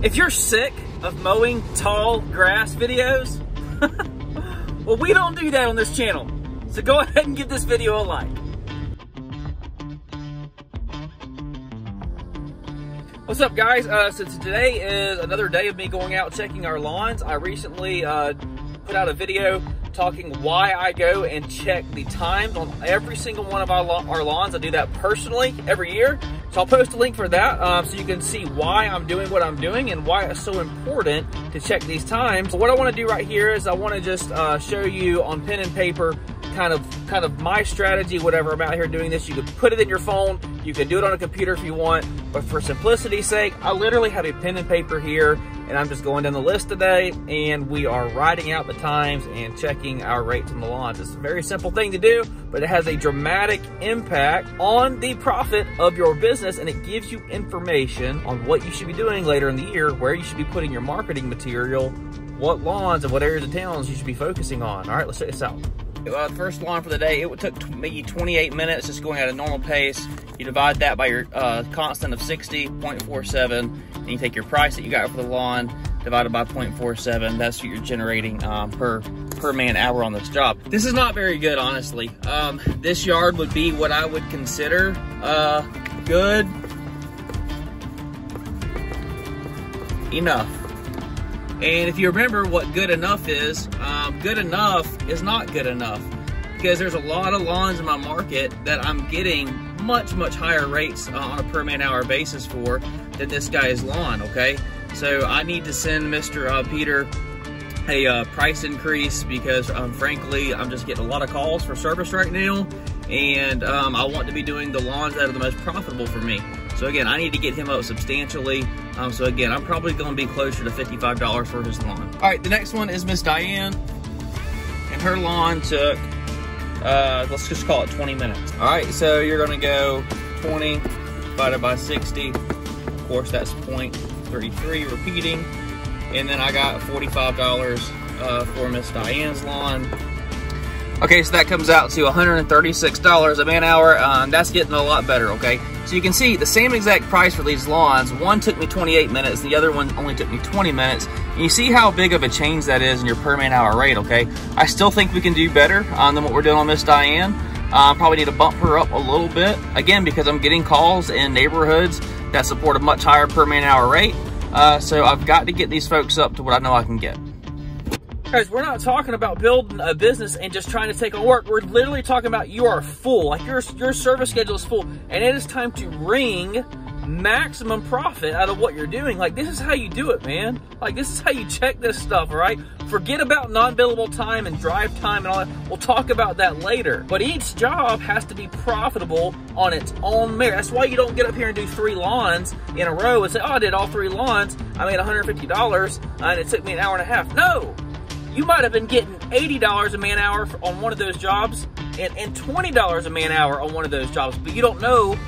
If you're sick of mowing tall grass videos, well, we don't do that on this channel. So go ahead and give this video a like. What's up, guys? So today is another day of me going out checking our lawns. I recently put out a video talking why I go and check the times on every single one of our lawns. I do that personally every year. So I'll post a link for that so you can see why I'm doing what I'm doing and why it's so important to check these times. So what I want to do right here is I want to just show you on pen and paper kind of my strategy, whatever I'm out here doing this. You can put it in your phone, you can do it on a computer if you want, but for simplicity's sake, I literally have a pen and paper here, and I'm just going down the list today, and we are writing out the times and checking our rates on the lawns. It's a very simple thing to do, but it has a dramatic impact on the profit of your business, and it gives you information on what you should be doing later in the year, where you should be putting your marketing material, what lawns and what areas of towns you should be focusing on. All right, let's check this out. The first lawn for the day, it took maybe 28 minutes just going at a normal pace. You divide that by your constant of 60.47, and you take your price that you got for the lawn divided by 0.47. That's what you're generating per man hour on this job. This is not very good, honestly. This yard would be what I would consider good enough. And if you remember what good enough is not good enough, because there's a lot of lawns in my market that I'm getting much higher rates on a per man hour basis for than this guy's lawn. Okay, so I need to send Mr. Peter a price increase because frankly I'm just getting a lot of calls for service right now, and I want to be doing the lawns that are the most profitable for me. So again, I need to get him up substantially. So again, I'm probably going to be closer to $55 for his lawn. All right, the next one is Miss Diane, and her lawn took, let's just call it 20 minutes. All right, so you're going to go 20 divided by 60. Of course, that's 0.33 repeating. And then I got $45 for Miss Diane's lawn. Okay, so that comes out to $136 a man hour. That's getting a lot better, okay? So you can see the same exact price for these lawns. One took me 28 minutes, the other one only took me 20 minutes. And you see how big of a change that is in your per man hour rate, okay? I still think we can do better than what we're doing on Miss Diane. Probably need to bump her up a little bit, again, because I'm getting calls in neighborhoods that support a much higher per man hour rate. So I've got to get these folks up to what I know I can get. Guys, we're not talking about building a business and just trying to take on work. We're literally talking about you are full. Like your service schedule is full, and it is time to wring maximum profit out of what you're doing. Like, this is how you do it, man. Like, this is how you check this stuff, all right? Forget about non-billable time and drive time and all that. We'll talk about that later. But each job has to be profitable on its own merit. That's why you don't get up here and do 3 lawns in a row and say, oh, I did all 3 lawns. I made $150 and it took me an hour and a half. No. You might have been getting $80 a man hour on one of those jobs and $20 a man hour on one of those jobs, but you don't know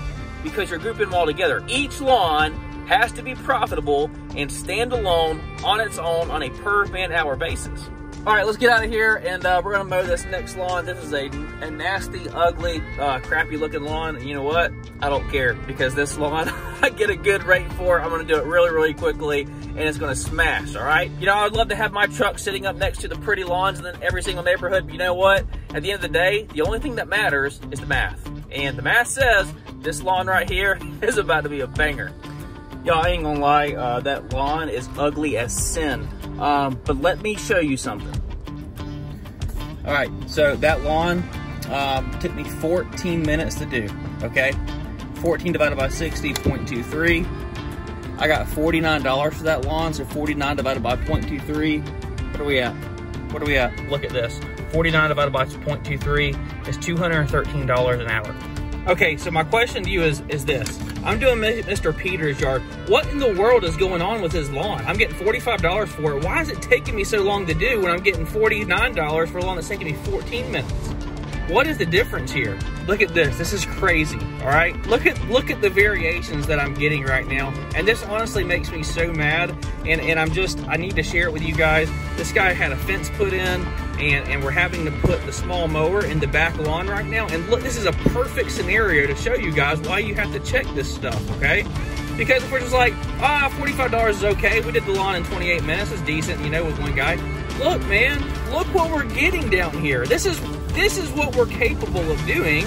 because you're grouping them all together. Each lawn has to be profitable and stand alone on its own on a per man hour basis. All right, let's get out of here, and we're gonna mow this next lawn. This is a nasty, ugly, crappy looking lawn. And you know what? I don't care, because this lawn I get a good rate for. I'm gonna do it really quickly, and it's gonna smash, all right? You know, I'd love to have my truck sitting up next to the pretty lawns in every single neighborhood, but you know what? At the end of the day, the only thing that matters is the math. And the math says this lawn right here is about to be a banger. Y'all, I ain't gonna lie, that lawn is ugly as sin. But let me show you something. All right, so that lawn took me 14 minutes to do, okay? 14 divided by 60, 0.23. I got $49 for that lawn, so 49 divided by 0.23. What are we at? What are we at? Look at this. 49 divided by 0.23 is $213 an hour. Okay, so my question to you is this. I'm doing Mr. Peter's yard. What in the world is going on with his lawn? I'm getting $45 for it. Why is it taking me so long to do when I'm getting $49 for a lawn that's taking me 14 minutes? What is the difference here? Look at this. This is crazy, all right? Look at the variations that I'm getting right now. And this honestly makes me so mad. And I need to share it with you guys. This guy had a fence put in, and we're having to put the small mower in the back lawn right now. And look, this is a perfect scenario to show you guys why you have to check this stuff, okay? Because if we're just like, $45 is okay, we did the lawn in 28 minutes, it's decent, you know, with one guy. Look, man, look what we're getting down here. This is what we're capable of doing,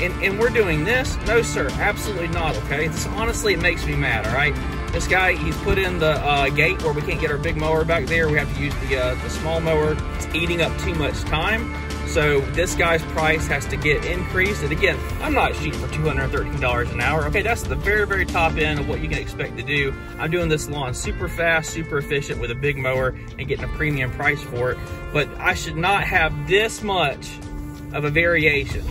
and we're doing this? No, sir, absolutely not, okay? This, honestly, it makes me mad, all right? This guy, he's put in the gate where we can't get our big mower back there. We have to use the small mower. It's eating up too much time. So this guy's price has to get increased. And again, I'm not shooting for $213 an hour. Okay, that's the very, very top end of what you can expect to do. I'm doing this lawn super fast, super efficient with a big mower and getting a premium price for it. But I should not have this much of a variation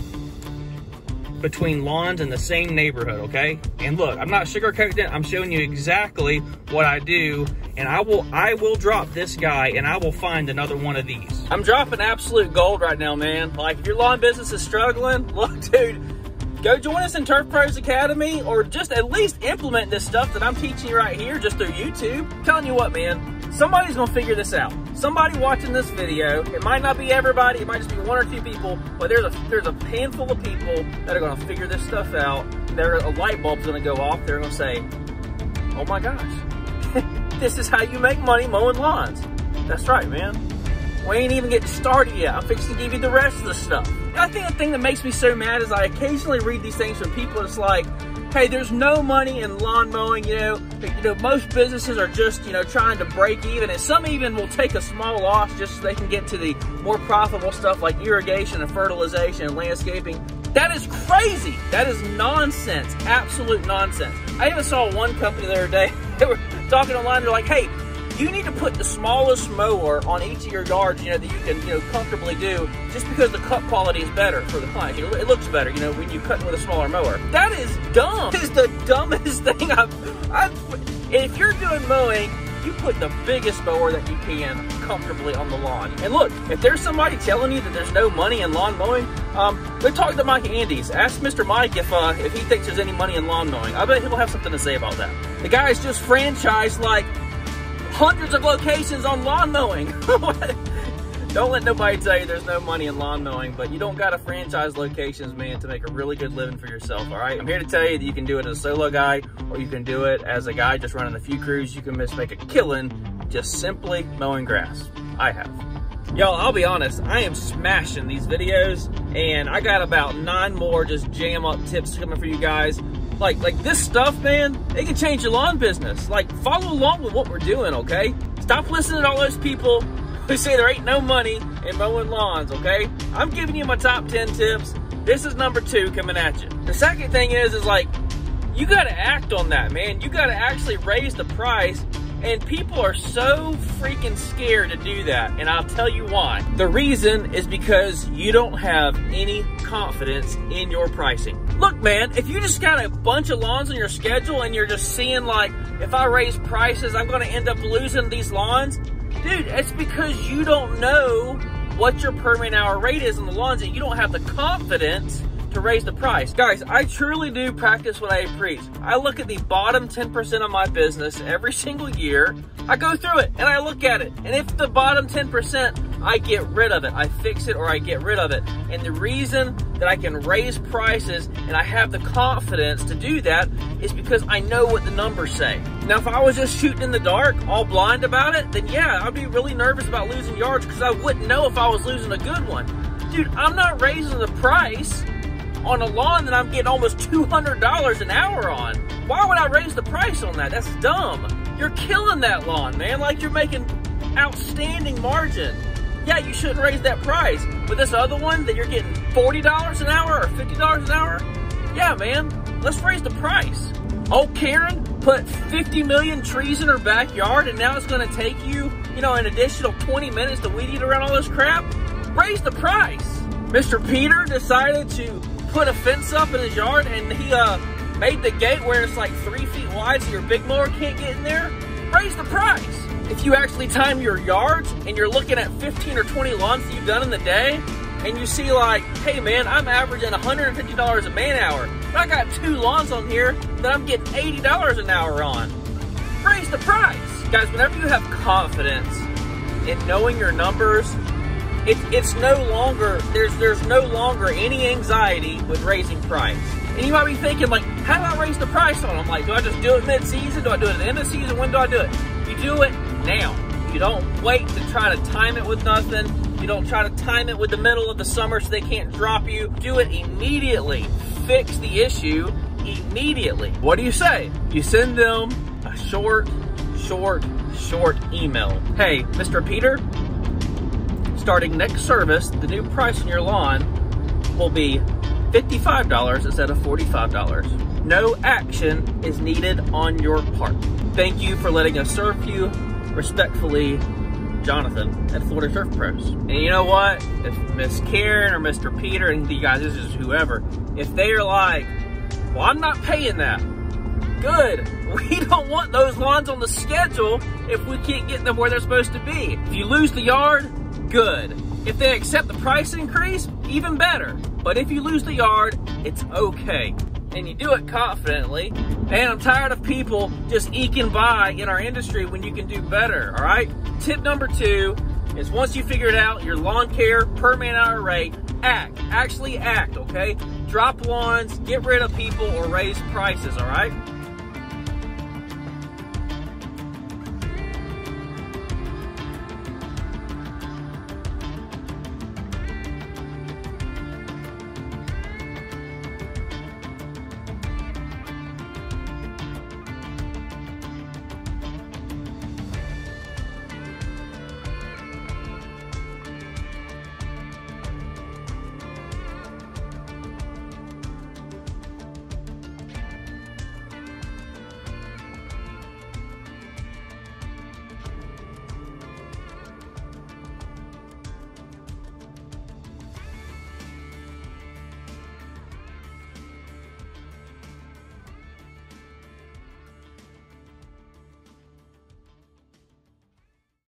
between lawns in the same neighborhood, okay? And look, I'm not sugarcoating it. I'm showing you exactly what I do, and I will drop this guy, and I will find another one of these. I'm dropping absolute gold right now, man. Like, if your lawn business is struggling, look, dude, go join us in Turf Pros Academy, or just at least implement this stuff that I'm teaching you right here just through YouTube. I'm telling you what, man, somebody's gonna figure this out. Somebody watching this video, it might not be everybody, it might just be one or two people, but there's a handful of people that are gonna figure this stuff out. A light bulb's gonna go off. They're gonna say, oh my gosh, this is how you make money mowing lawns. That's right, man. We ain't even getting started yet. I'm fixing to give you the rest of the stuff. I think the thing that makes me so mad is I occasionally read these things from people that's like, hey, there's no money in lawn mowing, you know, most businesses are just, you know, trying to break even, and some even will take a small loss just so they can get to the more profitable stuff like irrigation and fertilization and landscaping. That is crazy. That is nonsense, absolute nonsense. I even saw one company the other day, they were talking online, they're like, hey, you need to put the smallest mower on each of your yards, you know, that you can, you know, comfortably do, just because the cut quality is better for the client. You know, it looks better, you know, when you cut with a smaller mower. That is dumb. It is the dumbest thing if you're doing mowing, you put the biggest mower that you can comfortably on the lawn. And look, if there's somebody telling you that there's no money in lawn mowing, go talk to Mike Andes. Ask Mr. Mike if he thinks there's any money in lawn mowing. I bet he'll have something to say about that. The guy's just franchised like hundreds of locations on lawn mowing. Don't let nobody tell you there's no money in lawn mowing, but you don't gotta franchise locations, man, to make a really good living for yourself, all right? I'm here to tell you that you can do it as a solo guy, or you can do it as a guy just running a few crews. You can just make a killing just simply mowing grass. I have. Y'all, I'll be honest, I am smashing these videos, and I got about 9 more just jam up tips coming for you guys. Like this stuff, man, it can change your lawn business. Like, follow along with what we're doing, okay? Stop listening to all those people who say there ain't no money in mowing lawns, okay? I'm giving you my top 10 tips. This is number 2 coming at you. The second thing is like, you gotta act on that, man. You gotta actually raise the price, and people are so freaking scared to do that, and I'll tell you why. The reason is because you don't have any confidence in your pricing. Look, man, if you just got a bunch of lawns on your schedule and you're just seeing like, if I raise prices, I'm gonna end up losing these lawns, dude, it's because you don't know what your per man hour rate is on the lawns, and you don't have the confidence to raise the price. Guys, I truly do practice what I preach. I look at the bottom 10% of my business every single year. I go through it and I look at it. And if the bottom 10%, I get rid of it. I fix it or I get rid of it. And the reason that I can raise prices and I have the confidence to do that is because I know what the numbers say. Now, if I was just shooting in the dark, all blind about it, then yeah, I'd be really nervous about losing yards because I wouldn't know if I was losing a good one. Dude, I'm not raising the price on a lawn that I'm getting almost $200 an hour on. Why would I raise the price on that? That's dumb. You're killing that lawn, man. Like, you're making outstanding margin. Yeah, you shouldn't raise that price. But this other one that you're getting $40 an hour or $50 an hour, yeah, man, let's raise the price. Oh, Karen put 50 million trees in her backyard, and now it's gonna take you, you know, an additional 20 minutes to weed eat around all this crap? Raise the price. Mr. Peter decided to put a fence up in his yard, and he made the gate where it's like 3 feet wide so your big mower can't get in there. Raise the price. If you actually time your yards and you're looking at 15 or 20 lawns that you've done in the day, and you see like, hey man, I'm averaging $150 a man hour, but I got 2 lawns on here that I'm getting $80 an hour on. Raise the price. Guys, whenever you have confidence in knowing your numbers, it's no longer, there's no longer any anxiety with raising price. And you might be thinking like, how do I raise the price on them? Like, do I just do it mid-season? Do I do it at the end of the season? When do I do it? You do it now. You don't wait to try to time it with nothing. You don't try to time it with the middle of the summer so they can't drop you. Do it immediately. Fix the issue immediately. What do you say? You send them a short email. Hey, Mr. Peter, starting next service, the new price on your lawn will be $55 instead of $45. No action is needed on your part. Thank you for letting us serve you. Respectfully, Jonathan at Florida Turf Pros. And you know what? If Miss Karen or Mr. Peter, and you guys, this is whoever, if they are like, well, I'm not paying that, good. We don't want those lawns on the schedule if we can't get them where they're supposed to be. If you lose the yard, good. If they accept the price increase, even better. But if you lose the yard, it's okay. And you do it confidently. And I'm tired of people just eking by in our industry when you can do better, all right? Tip number 2 is once you figure it out, your lawn care per man hour rate, act. Actually act, okay? Drop lawns, get rid of people, or raise prices, all right?